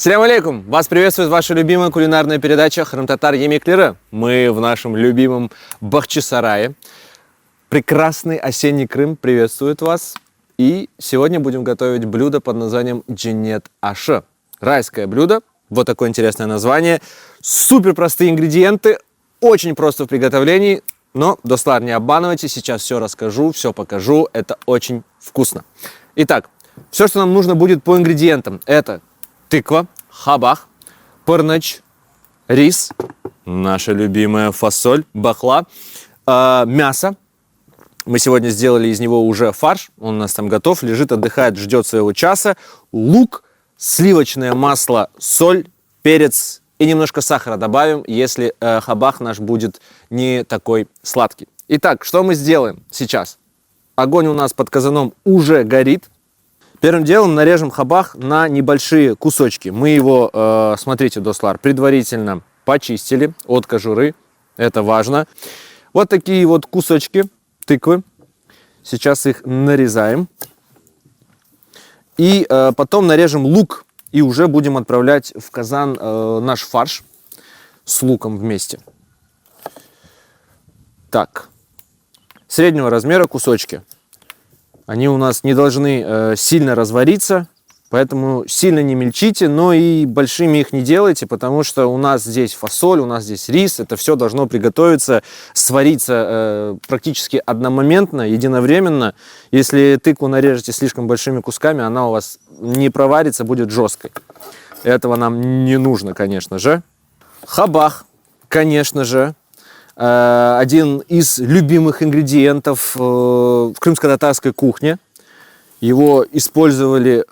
Салям алейкум! Вас приветствует ваша любимая кулинарная передача Храм-Татар Емеклері. Мы в нашем любимом Бахчисарае. Прекрасный осенний Крым приветствует вас. И сегодня будем готовить блюдо под названием Дженнет Ашы. Райское блюдо, вот такое интересное название. Супер простые ингредиенты, очень просто в приготовлении. Но, достлар, не обманывайте, сейчас все расскажу, все покажу. Это очень вкусно. Итак, все, что нам нужно будет по ингредиентам, это тыква, хабах, пырныч, рис, наша любимая фасоль, бахла, мясо. Мы сегодня сделали из него уже фарш, он у нас там готов, лежит, отдыхает, ждет своего часа. Лук, сливочное масло, соль, перец и немножко сахара добавим, если хабах наш будет не такой сладкий. Итак, что мы сделаем сейчас? Огонь у нас под казаном уже горит. Первым делом нарежем хабах на небольшие кусочки. Мы его, смотрите, достлар, предварительно почистили от кожуры. Это важно. Вот такие вот кусочки тыквы. Сейчас их нарезаем. И потом нарежем лук. И уже будем отправлять в казан наш фарш с луком вместе. Так. Среднего размера кусочки. Они у нас не должны сильно развариться, поэтому сильно не мельчите, но и большими их не делайте, потому что у нас здесь фасоль, у нас здесь рис, это все должно приготовиться, свариться практически одномоментно, единовременно. Если тыкву нарежете слишком большими кусками, она у вас не проварится, будет жесткой. Этого нам не нужно, конечно же. Хабах, конечно же. Один из любимых ингредиентов в крымско-татарской кухне. Его использовали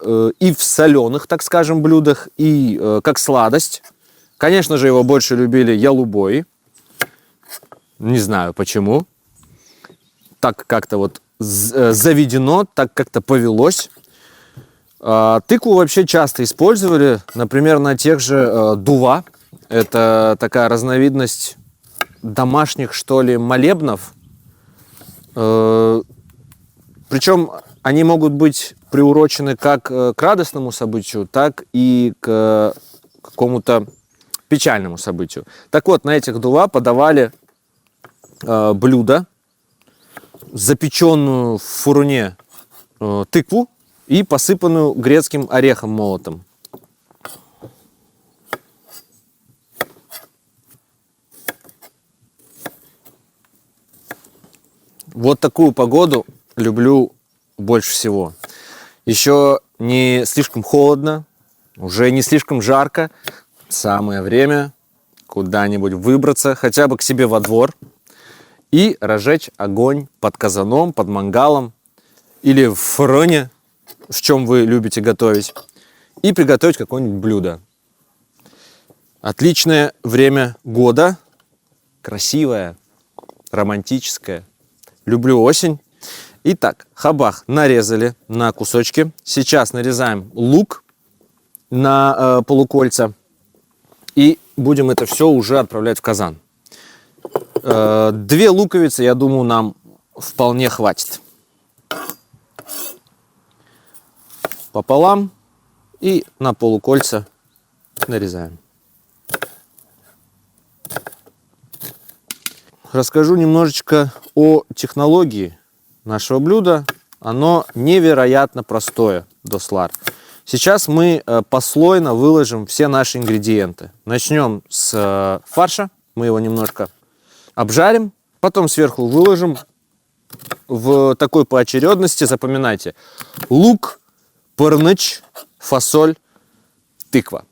и в соленых, так скажем, блюдах, и как сладость. Конечно же, его больше любили ялубои. Не знаю почему. Так как-то вот заведено, так как-то повелось. Тыкву вообще часто использовали, например, на тех же дува. Это такая разновидность домашних, что ли, молебнов. Причем они могут быть приурочены как к радостному событию, так и к какому-то печальному событию. Так вот, на этих дува подавали блюдо, запеченную в фурне тыкву и посыпанную грецким орехом молотым. Вот такую погоду люблю больше всего. Еще не слишком холодно, уже не слишком жарко. Самое время куда-нибудь выбраться, хотя бы к себе во двор, и разжечь огонь под казаном, под мангалом или в фурне, в чем вы любите готовить, и приготовить какое-нибудь блюдо. Отличное время года, красивое, романтическое. Люблю осень. Итак, хабах нарезали на кусочки. Сейчас нарезаем лук на полукольца. И будем это все уже отправлять в казан. 2 луковицы, я думаю, нам вполне хватит. Пополам и на полукольца нарезаем. Расскажу немножечко о технологии нашего блюда. Оно невероятно простое, достлар. Сейчас мы послойно выложим все наши ингредиенты. Начнем с фарша. Мы его немножко обжарим. Потом сверху выложим в такой поочередности. Запоминайте. Лук, пырныч, фасоль, тыква.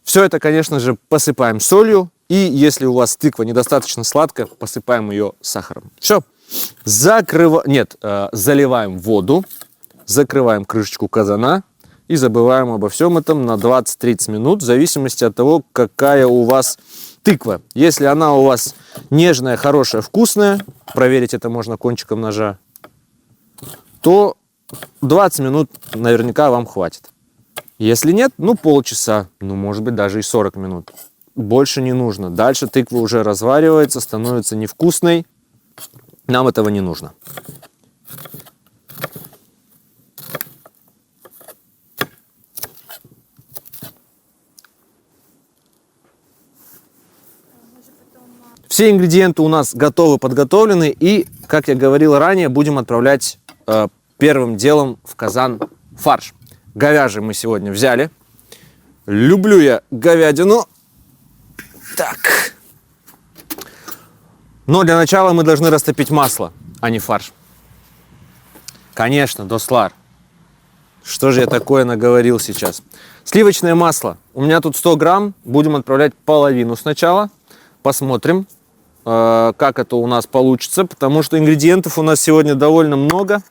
Все это, конечно же, посыпаем солью. И если у вас тыква недостаточно сладкая, посыпаем ее сахаром. Все. Заливаем воду, закрываем крышечку казана и забываем обо всем этом на 20-30 минут, в зависимости от того, какая у вас тыква. Если она у вас нежная, хорошая, вкусная, проверить это можно кончиком ножа, то 20 минут наверняка вам хватит. Если нет, полчаса, может быть, даже и 40 минут. Больше не нужно. Дальше тыква уже разваривается, становится невкусной. Нам этого не нужно. Все ингредиенты у нас готовы, подготовлены. И, как я говорил ранее, будем отправлять первым делом в казан фарш. Говяжий мы сегодня взяли. Люблю я говядину. Так. Но для начала мы должны растопить масло, а не фарш. Конечно, Дослар. Что же я такое наговорил сейчас? Сливочное масло. У меня тут 100 грамм. Будем отправлять половину сначала. Посмотрим, как это у нас получится. Потому что ингредиентов у нас сегодня довольно много.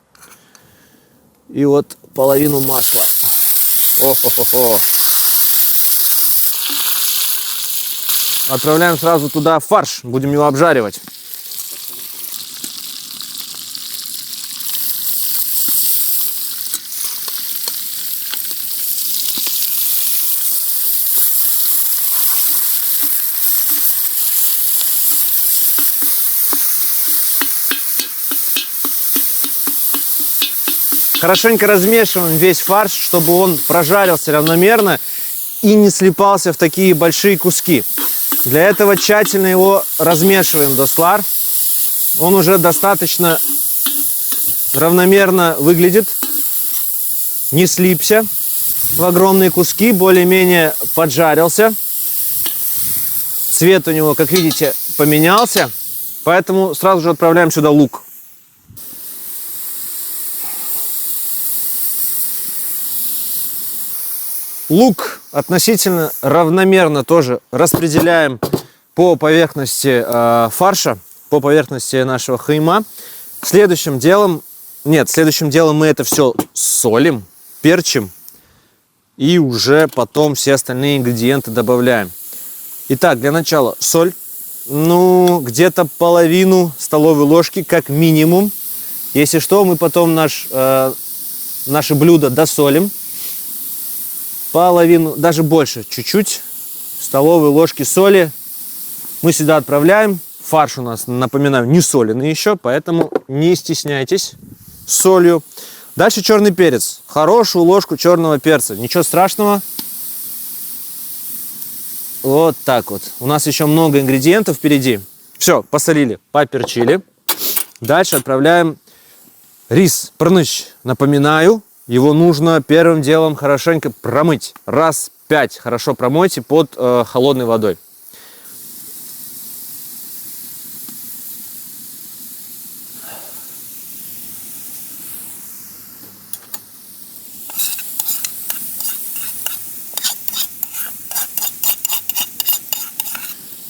И вот половину масла. О-хо-хо-хо. Отправляем сразу туда фарш. Будем его обжаривать. Хорошенько размешиваем весь фарш, чтобы он прожарился равномерно и не слипался в такие большие куски. Для этого тщательно его размешиваем, Дослар. Он уже достаточно равномерно выглядит, не слипся в огромные куски, более-менее поджарился. Цвет у него, как видите, поменялся, поэтому сразу же отправляем сюда лук. Лук относительно равномерно тоже распределяем по поверхности фарша, по поверхности нашего хайма. Следующим делом мы это все солим, перчим и уже потом все остальные ингредиенты добавляем. Итак, для начала соль, где-то половину столовой ложки как минимум. Если что, мы потом наше блюдо досолим. Половину, даже больше, чуть-чуть столовой ложки соли мы сюда отправляем. Фарш у нас, напоминаю, не соленый еще, поэтому не стесняйтесь с солью. Дальше черный перец. Хорошую ложку черного перца. Ничего страшного. Вот так вот. У нас еще много ингредиентов впереди. Все, посолили, поперчили. Дальше отправляем рис, прныщ. Напоминаю, его нужно первым делом хорошенько промыть. Раз 5 хорошо промойте под холодной водой.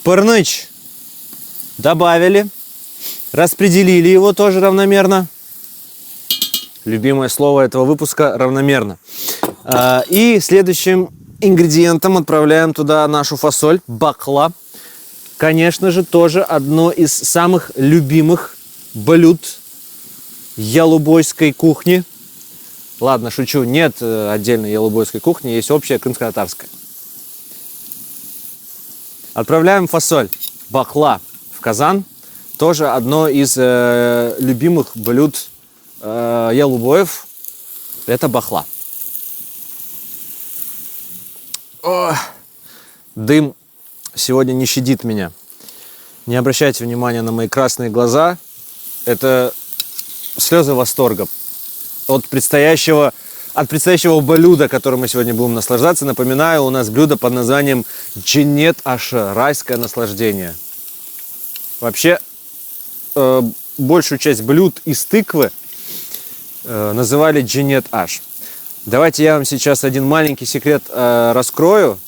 Пырныч добавили, распределили его тоже равномерно. Любимое слово этого выпуска — равномерно. И следующим ингредиентом отправляем туда нашу фасоль, бакла. Конечно же, тоже одно из самых любимых блюд ялубойской кухни. Ладно, шучу, нет отдельной ялубойской кухни, есть общая крымско-татарская. Отправляем фасоль, бакла, в казан. Тоже одно из любимых блюд ялубоев. Это бахла. О, дым сегодня не щадит меня. Не обращайте внимания на мои красные глаза. Это слезы восторга от предстоящего блюда, которым мы сегодня будем наслаждаться. Напоминаю, у нас блюдо под названием дженнет аш, райское наслаждение. Вообще, большую часть блюд из тыквы называли дженнет аш. Давайте я вам сейчас один маленький секрет раскрою.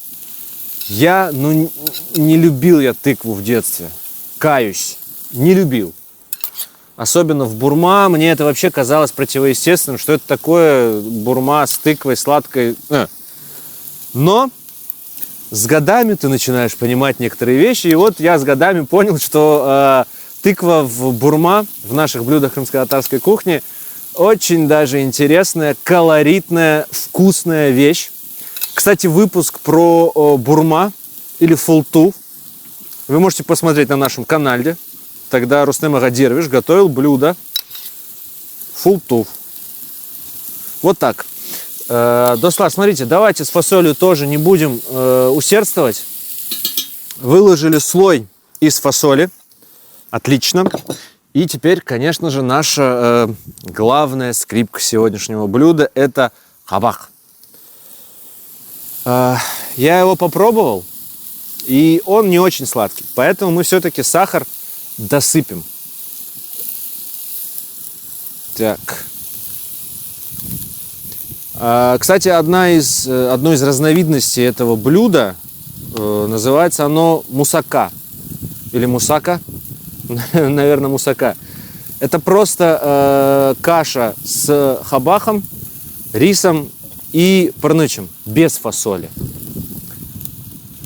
Не любил я тыкву в детстве. Каюсь, не любил. Особенно в бурма, мне это вообще казалось противоестественным, что это такое бурма с тыквой сладкой. Но с годами ты начинаешь понимать некоторые вещи, и вот я с годами понял, что тыква в бурма, в наших блюдах крымско-татарской кухни, очень даже интересная, колоритная, вкусная вещь. Кстати, выпуск про бурма или фулту вы можете посмотреть на нашем канале. Тогда Рустем Агадирович готовил блюдо фулту. Вот так. Дослар, смотрите, давайте с фасолью тоже не будем усердствовать. Выложили слой из фасоли. Отлично. И теперь, конечно же, наша главная скрипка сегодняшнего блюда – это хабах. Я его попробовал, и он не очень сладкий. Поэтому мы все-таки сахар досыпем. Так. Кстати, одной из разновидностей этого блюда называется оно мусака. Или мусака? Наверное, мусака. Это просто каша с хабахом, рисом и парнычем, без фасоли.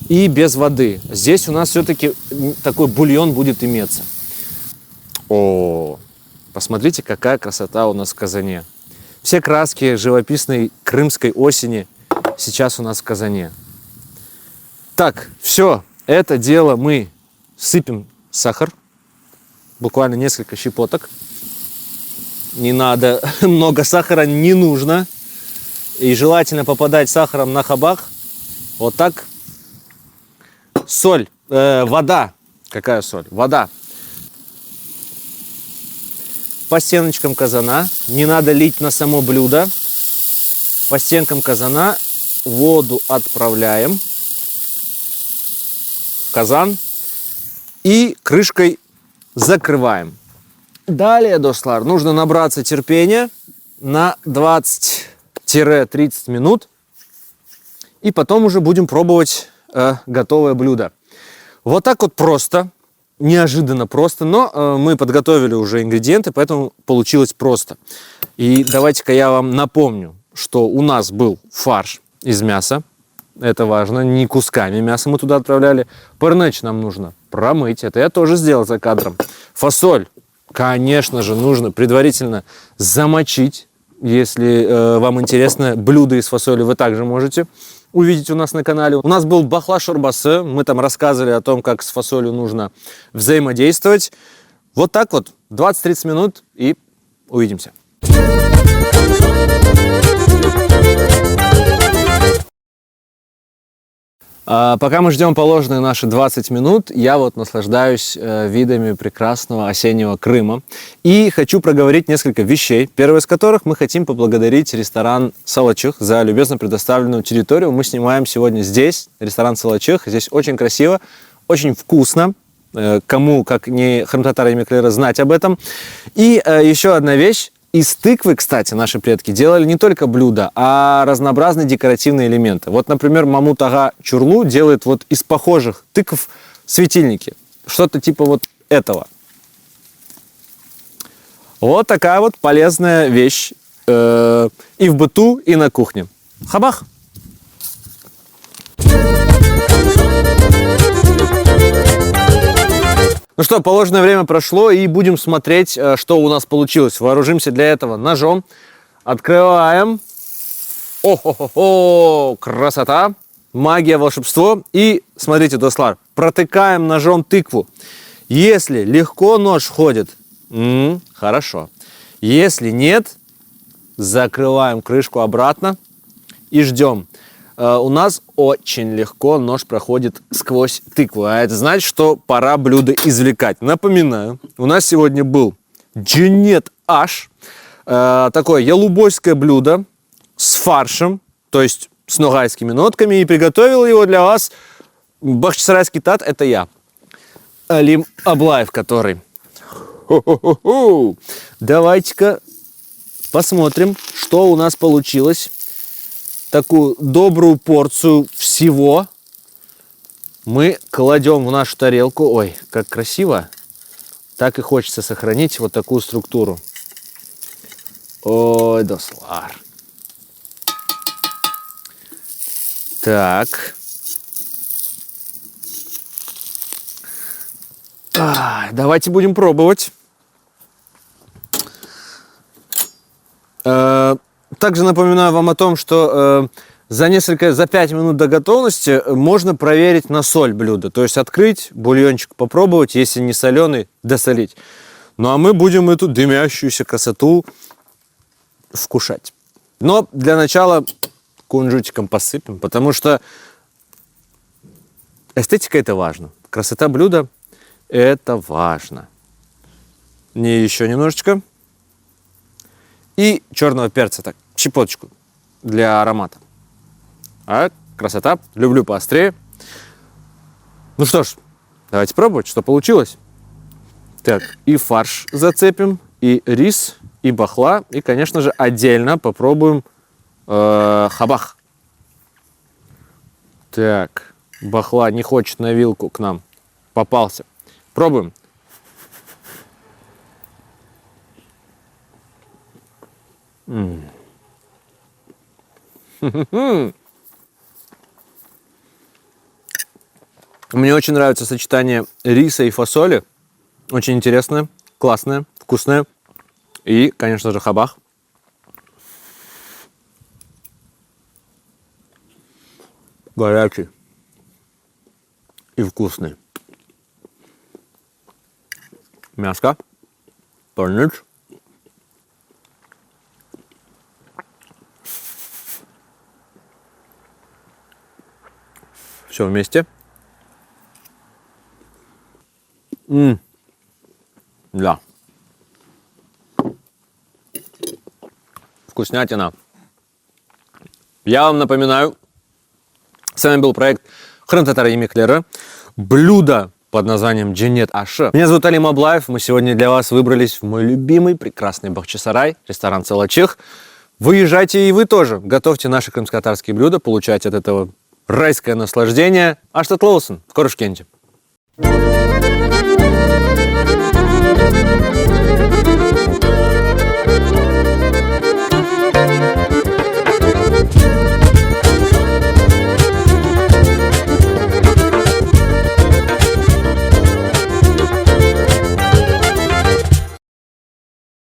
И без воды. Здесь у нас все-таки такой бульон будет иметься. О, посмотрите, какая красота у нас в казане. Все краски живописной крымской осени сейчас у нас в казане. Так, все, это дело мы сыпем сахар. Буквально несколько щепоток. Не надо, много сахара не нужно. И желательно попадать сахаром на хабах. Вот так. Соль, вода. Какая соль? Вода. По стеночкам казана. Не надо лить на само блюдо. По стенкам казана воду отправляем в казан. И крышкой закрываем. Далее, Дослар, нужно набраться терпения на 20-30 минут. И потом уже будем пробовать готовое блюдо. Вот так вот просто. Неожиданно просто. Но мы подготовили уже ингредиенты, поэтому получилось просто. И давайте-ка я вам напомню, что у нас был фарш из мяса. Это важно. Не кусками мяса мы туда отправляли. Парныч нам нужно промыть. Это я тоже сделал за кадром. Фасоль, конечно же, нужно предварительно замочить. Если вам интересно блюдо из фасоли, вы также можете увидеть у нас на канале. У нас был бахла шорбасы. Мы там рассказывали о том, как с фасолью нужно взаимодействовать. Вот так вот. 20-30 минут и увидимся. Пока мы ждем положенные наши 20 минут, я вот наслаждаюсь видами прекрасного осеннего Крыма. И хочу проговорить несколько вещей. Первое из которых мы хотим поблагодарить ресторан «Салачих» за любезно предоставленную территорию. Мы снимаем сегодня здесь, ресторан «Салачих». Здесь очень красиво, очень вкусно. Кому, как не храм-татары и меклеры, знать об этом. И еще одна вещь. Из тыквы, кстати, наши предки делали не только блюда, а разнообразные декоративные элементы. Вот, например, Мамут ага Чурлу делает вот из похожих тыкв светильники. Что-то типа вот этого. Вот такая вот полезная вещь и в быту, и на кухне. Хабах! Ну что, положенное время прошло, и будем смотреть, что у нас получилось. Вооружимся для этого ножом. Открываем. О-хо-хо-хо! Красота! Магия, волшебство. И, смотрите, Дослар, протыкаем ножом тыкву. Если легко нож входит, хорошо. Если нет, закрываем крышку обратно и ждем. У нас очень легко нож проходит сквозь тыкву. А это значит, что пора блюдо извлекать. Напоминаю, у нас сегодня был джинет аш. Такое ялубойское блюдо с фаршем, то есть с ногайскими нотками. И приготовил его для вас бахчисарайский тат, это я. Алим Аблаев, который. Хо-хо-хо-хо. Давайте-ка посмотрим, что у нас получилось. Такую добрую порцию всего мы кладем в нашу тарелку. Ой, как красиво. Так и хочется сохранить вот такую структуру. Ой, Дослар. Так. Давайте будем пробовать. Также напоминаю вам о том, что за 5 минут до готовности можно проверить на соль блюдо. То есть открыть, бульончик попробовать, если не соленый, досолить. Ну а мы будем эту дымящуюся красоту вкушать. Но для начала кунжутиком посыпем, потому что эстетика — это важно. Красота блюда Это важно. Не еще немножечко. И черного перца, так, щепоточку для аромата. А, красота. Люблю поострее. Ну что ж, давайте пробовать, что получилось. Так, и фарш зацепим, и рис, и бахла, и, конечно же, отдельно попробуем хабах. Так, бахла не хочет на вилку к нам. Попался. Пробуем. Мне очень нравится сочетание риса и фасоли. Очень интересное, классное, вкусное. И, конечно же, хабах. Горячий и вкусный. Мяско, тонич. Все вместе. Да. Вкуснятина. Я вам напоминаю, с вами был проект Храм-Татара Емеклера. Блюдо под названием Дженнет Аше. Меня зовут Алим Аблаев. Мы сегодня для вас выбрались в мой любимый прекрасный Бахчисарай, ресторан Салачих. Выезжайте и вы тоже. Готовьте наши крымско-татарские блюда, получайте от этого райское наслаждение. Аштат Лоусон в Корушкенте.